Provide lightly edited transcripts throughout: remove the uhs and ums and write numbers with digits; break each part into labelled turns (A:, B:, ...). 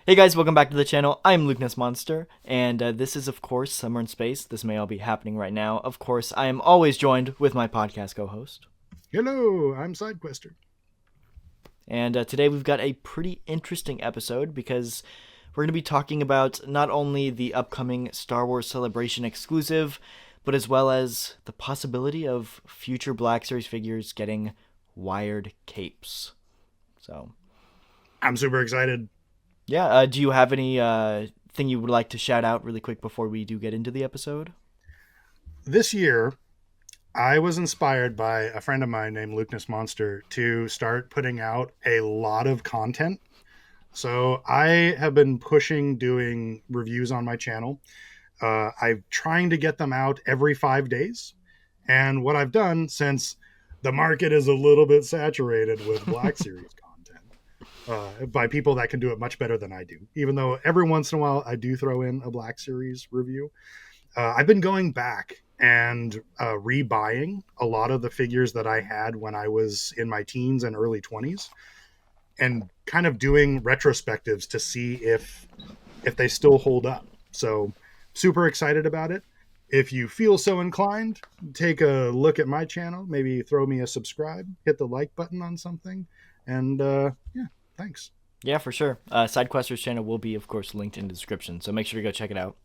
A: Hey guys, welcome back to the channel. I'm Lukenessmonster, and this is, of course, Summer in Space. This may all be happening right now. Of course, I am always joined with my podcast co-host.
B: Hello, I'm SideQuester.
A: And today we've got a pretty interesting episode because we're going to be talking about not only the upcoming Star Wars Celebration exclusive, but as well as the possibility of future Black Series figures getting wired capes. So,
B: I'm super excited.
A: yeah, do you have any thing you would like to shout out really quick before we do get into the episode?
B: This year, I was inspired by a friend of mine named Lukenessmonster to start putting out a lot of content. So I have been pushing doing reviews on my channel. I'm trying to get them out every 5 days. And what I've done, since the market is a little bit saturated with Black Series content, by people that can do it much better than I do, even though every once in a while I do throw in a Black Series review. I've been going back and rebuying a lot of the figures that I had when I was in my teens and early 20s and kind of doing retrospectives to see if they still hold up. So super excited about it. If you feel so inclined, take a look at my channel, maybe throw me a subscribe, hit the like button on something, and yeah, thanks.
A: Yeah, for sure. SideQuester's channel will be, of course, linked in the description, so make sure to go check it out.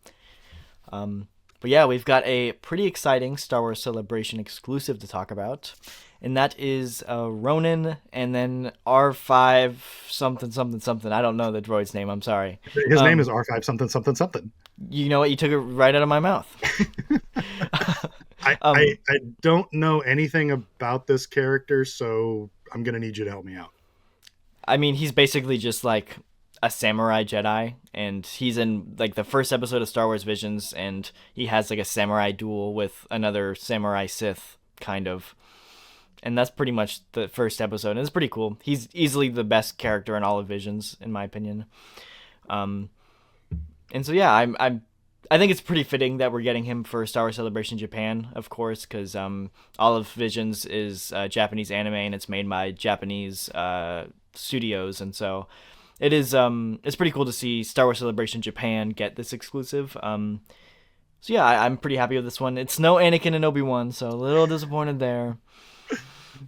A: But yeah, we've got a pretty exciting Star Wars Celebration exclusive to talk about, and that is Ronin and then R5 something something something. I don't know the droid's name. I'm sorry.
B: His name is R5 something something something.
A: You know what? You took it right out of my mouth.
B: I don't know anything about this character, so I'm gonna need you to help me out.
A: I mean, he's basically just like a samurai Jedi, and he's in like the first episode of Star Wars Visions, and he has like a samurai duel with another samurai Sith, kind of. And that's pretty much the first episode, and it's pretty cool. He's easily the best character in all of Visions, in my opinion. And so yeah, I think it's pretty fitting that we're getting him for Star Wars Celebration Japan, of course, because all of Visions is Japanese anime, and it's made by Japanese studios, and so it is it's pretty cool to see Star Wars Celebration Japan get this exclusive. So yeah, I'm pretty happy with this one. It's no Anakin and Obi-Wan, so a little disappointed there.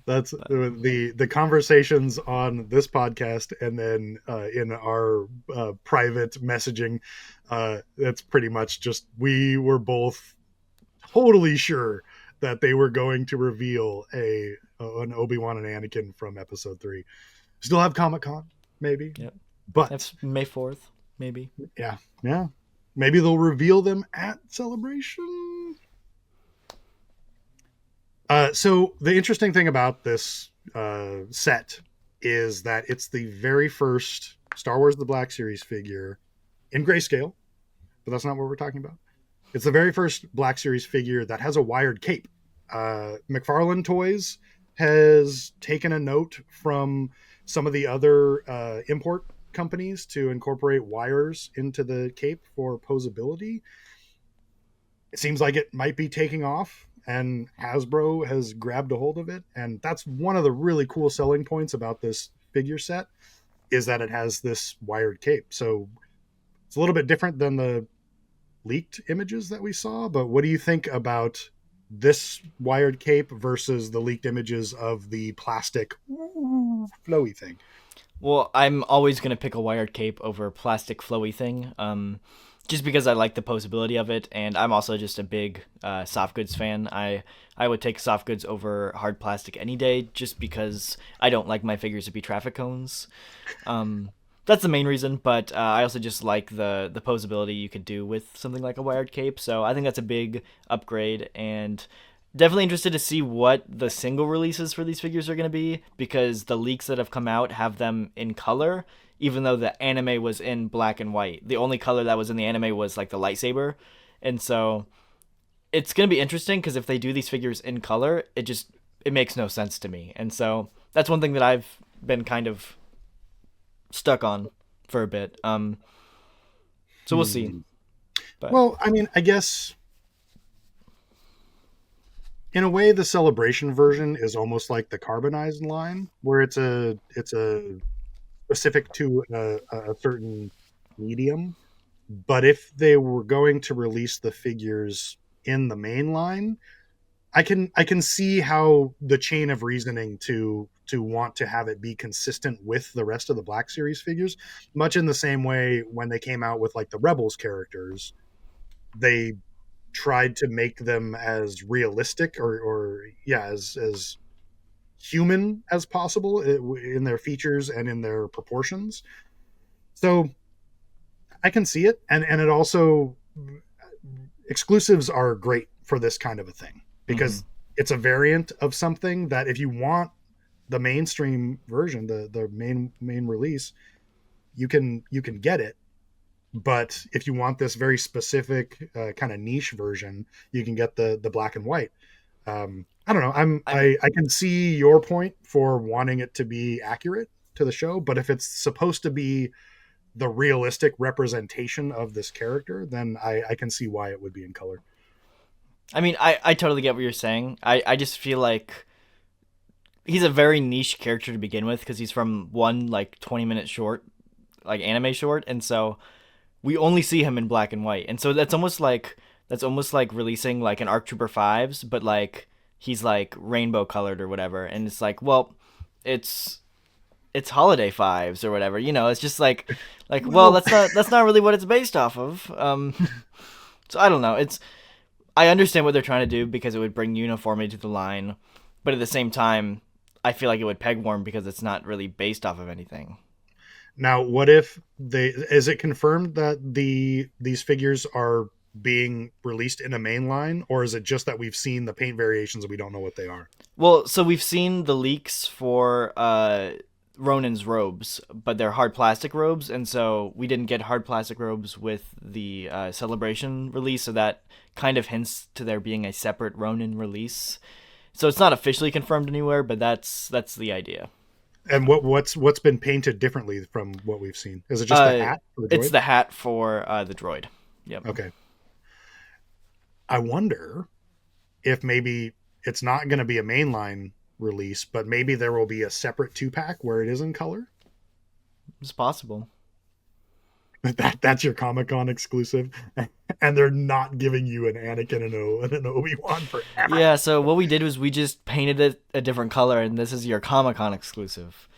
B: That's
A: But
B: the conversations on this podcast, and then in our private messaging. That's pretty much just, we were both totally sure that they were going to reveal an Obi-Wan and Anakin from Episode 3. Still have Comic-Con, maybe,
A: yep,
B: but
A: that's May 4th, maybe.
B: yeah, maybe they'll reveal them at Celebration. So the interesting thing about this set is that it's the very first Star Wars The Black Series figure in grayscale, but that's not what we're talking about. It's the very first Black Series figure that has a wired cape. McFarlane Toys has taken a note from some of the other import companies to incorporate wires into the cape for posability. It seems like it might be taking off, and Hasbro has grabbed a hold of it. And that's one of the really cool selling points about this figure set, is that it has this wired cape. So it's a little bit different than the leaked images that we saw, but what do you think about this wired cape versus the leaked images of the plastic flowy thing?
A: Well, I'm always gonna pick a wired cape over a plastic flowy thing, just because I like the posability of it, and I'm also just a big soft goods fan. I would take soft goods over hard plastic any day, just because I don't like my figures to be traffic cones. That's the main reason, but I also just like the posability you could do with something like a wired cape, so I think that's a big upgrade, and definitely interested to see what the single releases for these figures are going to be, because the leaks that have come out have them in color, even though the anime was in black and white. The only color that was in the anime was like the lightsaber, and so it's going to be interesting, because if they do these figures in color, it makes no sense to me, and so that's one thing that I've been kind of stuck on for a bit. So we'll see. But
B: Well, I mean, I guess in a way the Celebration version is almost like the carbonized line, where it's a specific to a certain medium. But if they were going to release the figures in the main line, I can see how the chain of reasoning to want to have it be consistent with the rest of the Black Series figures, much in the same way when they came out with like the Rebels characters, they tried to make them as realistic or yeah, as human as possible in their features and in their proportions. So I can see it, and it also, exclusives are great for this kind of a thing
A: Hmm.
B: because it's a variant of something that if you want the mainstream version, the main release, you can get it. But if you want this very specific kind of niche version, you can get the black and white. I don't know.
A: I mean,
B: I can see your point for wanting it to be accurate to the show, but if it's supposed to be the realistic representation of this character, then I can see why it would be in color.
A: I totally get what you're saying. I just feel like he's a very niche character to begin with because he's from one like 20-minute short, like anime short, and so we only see him in black and white, and so that's almost like releasing like an ARC Trooper fives, but like he's like rainbow colored or whatever, and it's like, well, it's it's holiday fives or whatever, it's just like well,
B: Well,
A: that's not really what it's based off of. So I don't know. I understand what they're trying to do because it would bring uniformity to the line, but at the same time, I feel like it would peg warm because it's not really based off of anything.
B: now what if they is it confirmed that these figures are being released in a main line, or is it just that we've seen the paint variations and we don't know what they are?
A: Well, so we've seen the leaks for Ronan's robes, but they're hard plastic robes, and so we didn't get hard plastic robes with the celebration release, so that kind of hints to there being a separate Ronin release. So it's not officially confirmed anywhere, but that's the idea.
B: And what's been painted differently from what we've seen? Is it just the
A: Uh,
B: hat for the
A: it's
B: droid?
A: the hat for the droid. Yep.
B: Okay. I wonder if maybe it's not going to be a mainline release, but maybe there will be a separate two pack where it is in color.
A: It's possible.
B: That's your Comic Con exclusive, and they're not giving you an Anakin and an Obi-Wan forever.
A: Yeah, so what we did was we just painted it a different color, and this is your Comic Con exclusive.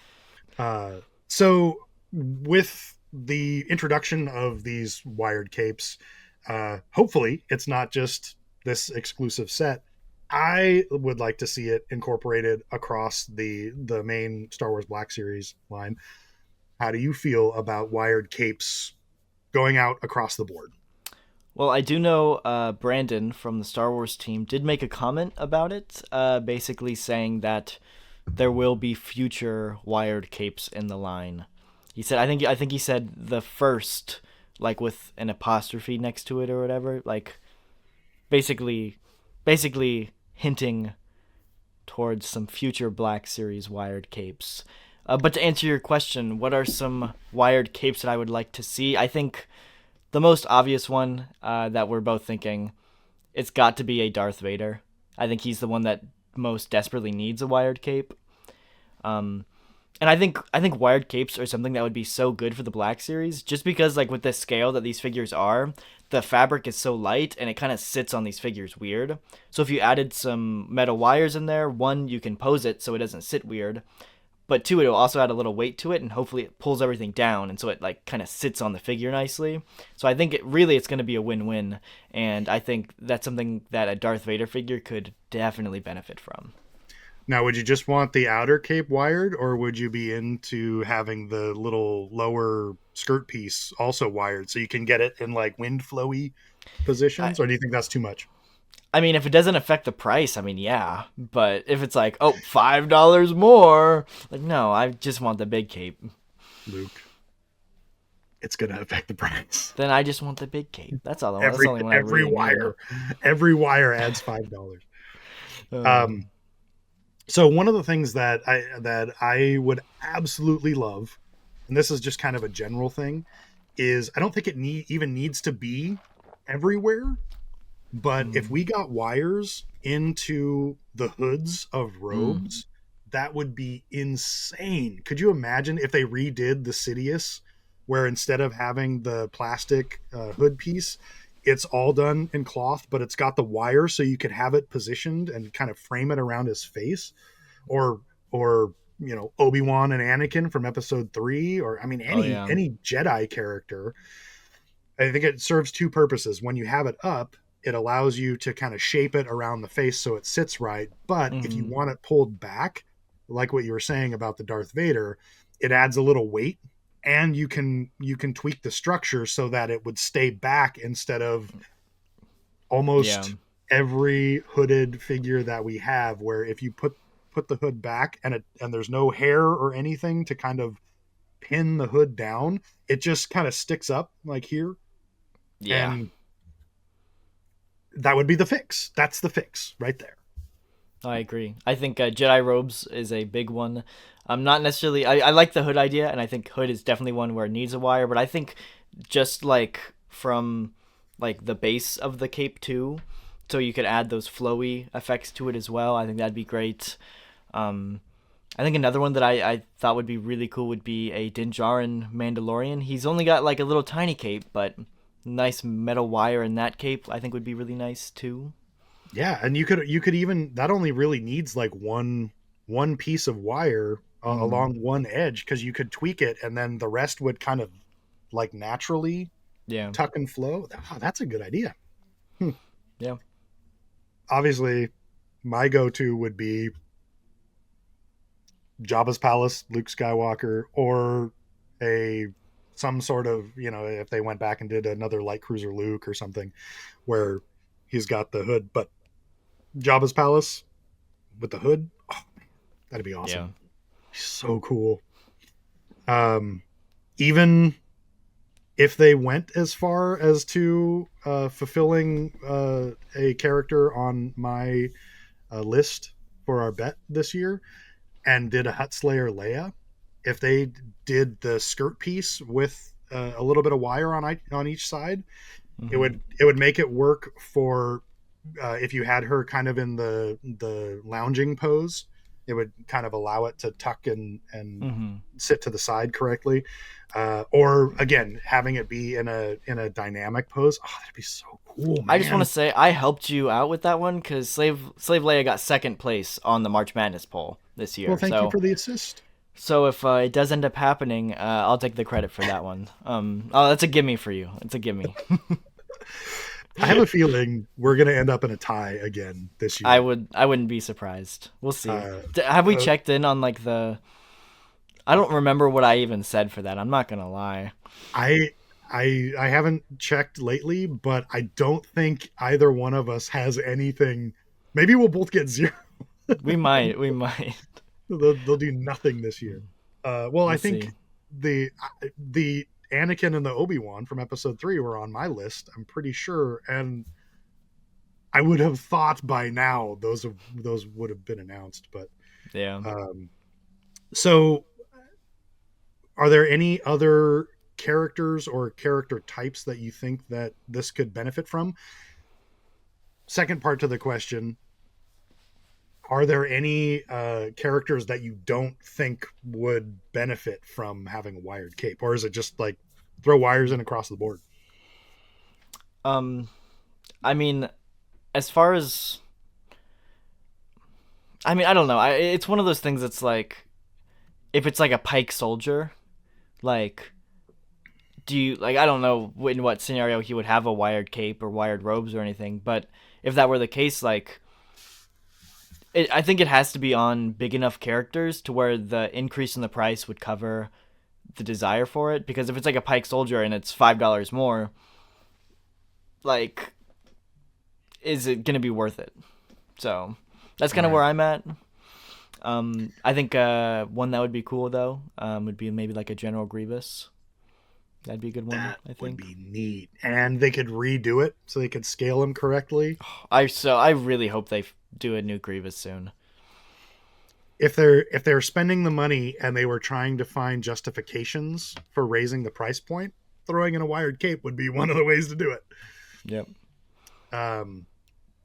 B: So with the introduction of these wired capes, hopefully it's not just this exclusive set. I would like to see it incorporated across the main Star Wars Black Series line. How do you feel about wired capes going out across the board?
A: Well, I do know Brandon from the Star Wars team did make a comment about it, basically saying that there will be future wired capes in the line. He said, I think he said the first, like with an apostrophe next to it or whatever, like basically, basically hinting towards some future Black Series wired capes. But to answer your question, what are some wired capes that I would like to see? I think the most obvious one that we're both thinking, it's got to be a Darth Vader. I think he's the one that most desperately needs a wired cape. Um, and I think wired capes are something that would be so good for the Black Series, just because like with the scale that these figures are, the fabric is so light and it kind of sits on these figures weird. So if you added some metal wires in there, one, you can pose it so it doesn't sit weird, but two, it'll also add a little weight to it, and hopefully it pulls everything down, and so it like kind of sits on the figure nicely. So I think it's going to be a win-win, and I think that's something that a Darth Vader figure could definitely benefit from.
B: Now, would you just want the outer cape wired, or would you be into having the little lower skirt piece also wired so you can get it in like wind flowy
A: I,
B: positions, or do you think that's too much?
A: I mean, if it doesn't affect the price, I mean, yeah. But if it's like, oh, $5 more, like, no, I just want the big cape.
B: Luke, it's going to affect the price.
A: Then I just want the big cape. That's all I want. That's
B: Every
A: the only one I
B: every
A: really need.
B: wire, every wire adds $5.
A: Uh,
B: Um, so one of the things that I would absolutely love, and this is just kind of a general thing, is I don't think it even needs to be everywhere. But if
A: mm,
B: we got wires into the hoods of
A: mm.
B: robes, that would be insane. Could you imagine if they redid the Sidious where instead of having the plastic hood piece, it's all done in cloth, but it's got the wire so you could have it positioned and kind of frame it around his face, or Obi-Wan and Anakin from episode 3, or I mean
A: Oh
B: any
A: yeah.
B: any Jedi character. I think it serves two purposes. When you have it up, it allows you to kind of shape it around the face so it sits right. But if you
A: Hmm.
B: want it pulled back, like what you were saying about the Darth Vader, it adds a little weight, and you can tweak the structure so that it would stay back instead of
A: Yeah.
B: almost every hooded figure that we have, where if you put the hood back and there's no hair or anything to kind of pin the hood down, it just kind of sticks up like here.
A: Yeah.
B: And that would be the fix. That's the fix right there.
A: I agree. I think Jedi robes is a big one. I'm not necessarily. I like the hood idea, and I think hood is definitely one where it needs a wire. But I think just like from like the base of the cape too, so you could add those flowy effects to it as well. I think that'd be great. Um, I think another one that I thought would be really cool would be a Din Djarin Mandalorian. He's only got like a little tiny cape, but nice metal wire in that cape I think would be really nice too.
B: Yeah, and you could even, that only really needs like one piece of wire
A: Hmm.
B: along one edge, because you could tweak it and then the rest would kind of like naturally
A: Yeah.
B: tuck and flow. Oh, that's a good idea. Hmm.
A: Yeah.
B: Obviously, my go-to would be Jabba's palace, Luke Skywalker, or a some sort of, if they went back and did another light cruiser Luke or something, where he's got the hood, but Jabba's palace with the hood, oh, that'd be
A: Yeah.
B: awesome. So cool. Um, Even if they went as far as to fulfilling a character on my list for our bet this year, and did a Hut Slayer Leia, if they did the skirt piece with a little bit of wire on each side, it
A: Hmm.
B: would make it work for if you had her kind of in the lounging pose. It would kind of allow it to tuck and
A: Hmm.
B: sit to the side correctly, or again having it be in a dynamic pose. Oh, that'd be so cool,
A: I just want
B: man.
A: to say I helped you out with that one because Slave Leia got second place on the March Madness poll this
B: Well,
A: year.
B: thank you
A: So
B: for the assist.
A: if it does end up happening, I'll take the credit for that one. Oh, that's a gimme for you. It's a gimme.
B: I have a feeling we're going to end up in a tie again this year.
A: I wouldn't be surprised. We'll see.
B: Uh,
A: Have we
B: uh,
A: checked in on like the? I don't remember what I even said for that. I'm not gonna lie.
B: I I haven't checked lately, but I don't think either one of us has anything. Maybe we'll both get zero.
A: We might. We might.
B: They'll do nothing this year. Well, I
A: We'll
B: think
A: see.
B: the Anakin and the Obi-Wan from episode 3 were on my list, I'm pretty sure, and I would have thought by now those would have been announced. But
A: Yeah.
B: um, so, are there any other characters or character types that you think that this could benefit from? Second part to the question: are there any characters that you don't think would benefit from having a wired cape, or is it just like throw wires in across the board?
A: Um. I mean, as far as I don't know. It's one of those things that's like, if it's like a pike soldier, like, do you like? I don't know in what scenario he would have a wired cape or wired robes or anything. But if that were the case, like, I think it has to be on big enough characters to where the increase in the price would cover the desire for it. Because if it's like a pike soldier and it's $5 more, like, is it gonna be worth it? So that's kind of
B: Right.
A: where I'm at. I think one that would be cool though would be maybe like a General Grievous. That'd be a good one,
B: That
A: I
B: would
A: think.
B: be neat, and they could redo it so they could scale them correctly.
A: I really hope they do a new Grievous soon.
B: If they're spending the money and they were trying to find justifications for raising the price point, throwing in a wired cape would be one of the ways to do it.
A: Yep.
B: Um,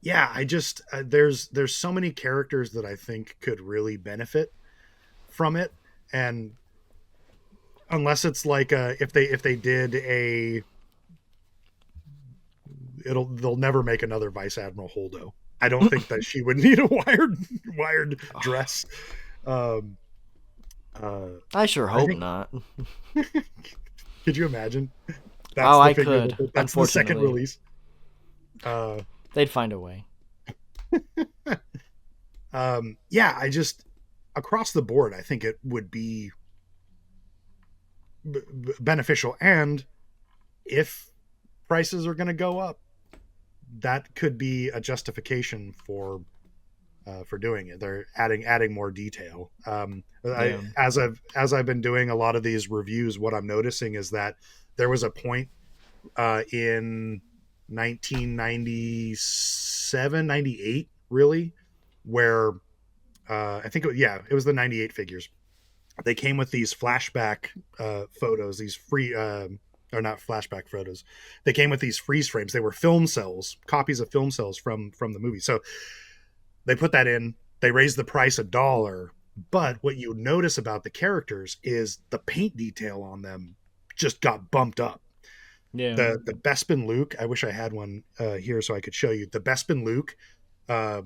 B: yeah, I just there's so many characters that I think could really benefit from it, and unless it's like if they did a they'll never make another Vice Admiral Holdo. I don't think that she would need a wired dress. Um,
A: I sure
B: I
A: hope
B: think.
A: not.
B: Could you imagine? That's
A: Oh,
B: the
A: I
B: figure.
A: could.
B: That's the second
A: Unfortunately,
B: release. Uh,
A: they'd find a way.
B: yeah, I just across the board, I think it would be beneficial, and if prices are going to go up, that could be a justification for doing it. They're adding more detail.
A: Yeah.
B: As I've been doing a lot of these reviews, what I'm noticing is that there was a point in 1997, 98, really, where I think it was the 98 figures. They came with these flashback photos, these free or not flashback photos. They came with these freeze frames. They were film cells, copies of film cells from the movie. So they put that in. They raised the price $1. But what you notice about the characters is the paint detail on them just got bumped up.
A: Yeah.
B: The Bespin Luke, I wish I had one here so I could show you. The Bespin Luke, uh,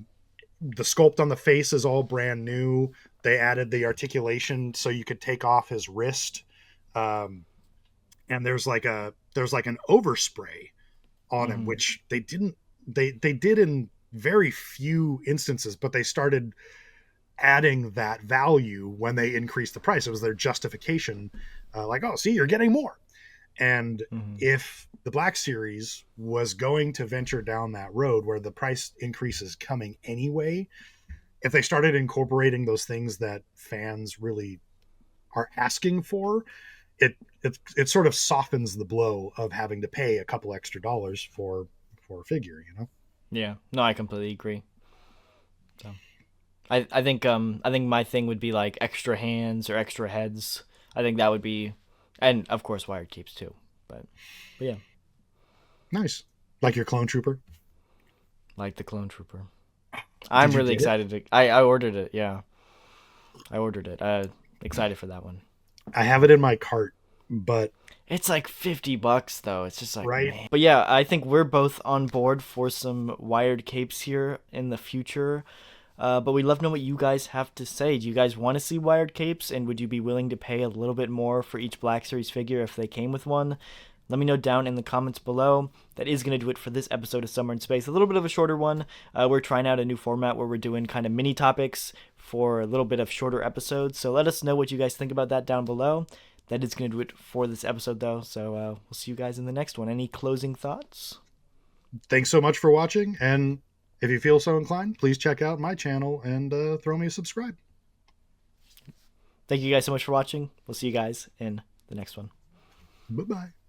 B: the sculpt on the face is all brand new. They added the articulation so you could take off his wrist. And there's like an overspray on him,
A: Mm-hmm.
B: which they did in very few instances, but they started adding that value when they increased the price. It was their justification, like, oh, see, you're getting more. And
A: Mm-hmm.
B: if the Black Series was going to venture down that road where the price increase is coming anyway, if they started incorporating those things that fans really are asking for, it sort of softens the blow of having to pay a couple extra dollars for a figure, you know?
A: Yeah. No, I completely agree. So I think my thing would be like extra hands or extra heads. I think that would be, and of course wired keeps too. But yeah,
B: Nice. Like your clone trooper.
A: like the clone trooper.
B: Did
A: I'm
B: you
A: really
B: get it?
A: excited to. I ordered it. Yeah, I ordered it. Excited for that one.
B: I have it in my cart, but
A: It's like $50 though. It's just like,
B: right.
A: man. But yeah, I think we're both on board for some wired capes here in the future. But we'd love to know what you guys have to say. Do you guys want to see wired capes, and would you be willing to pay a little bit more for each Black Series figure if they came with one? Let me know down in the comments below. That is going to do it for this episode of Summer in Space. A little bit of a shorter one. We're trying out a new format where we're doing kind of mini topics for a little bit of shorter episodes. So let us know what you guys think about that down below. That is going to do it for this episode, though. So we'll see you guys in the next one. Any closing thoughts?
B: Thanks so much for watching, and if you feel so inclined, please check out my channel and throw me a subscribe.
A: Thank you guys so much for watching. We'll see you guys in the next one.
B: Bye bye.